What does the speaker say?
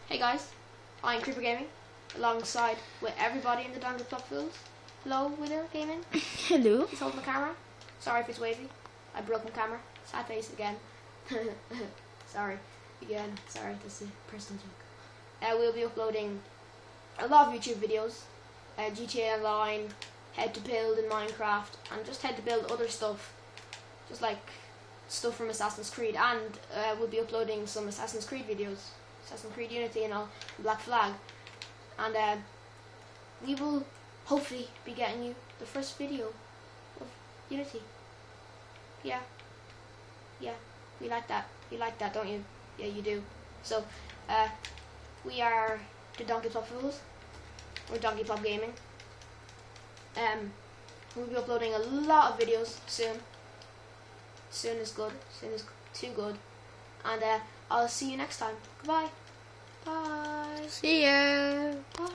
Hey guys, I'm Creeper Gaming, alongside with everybody in the Donkey Plop Fools. Hello, Wither Gaming. Hello. He's holding the camera. Sorry if it's wavy. I broke my camera. Sad face again. Sorry. Again. Sorry, this is a personal joke. We'll be uploading a lot of YouTube videos. GTA Online, how to build in Minecraft, and just how to build other stuff. Just like stuff from Assassin's Creed. And we'll be uploading some Assassin's Creed videos. Assassin's Creed Unity and all, Black Flag. And we will hopefully be getting you the first video of Unity. Yeah, we like that. You like that, don't you? Yeah, you do. So, we are the Donkey Plop Fools. We're Donkey Plop Gaming. We'll be uploading a lot of videos soon. Soon is good. Soon is too good. And I'll see you next time. Goodbye. Bye. See ya. Bye.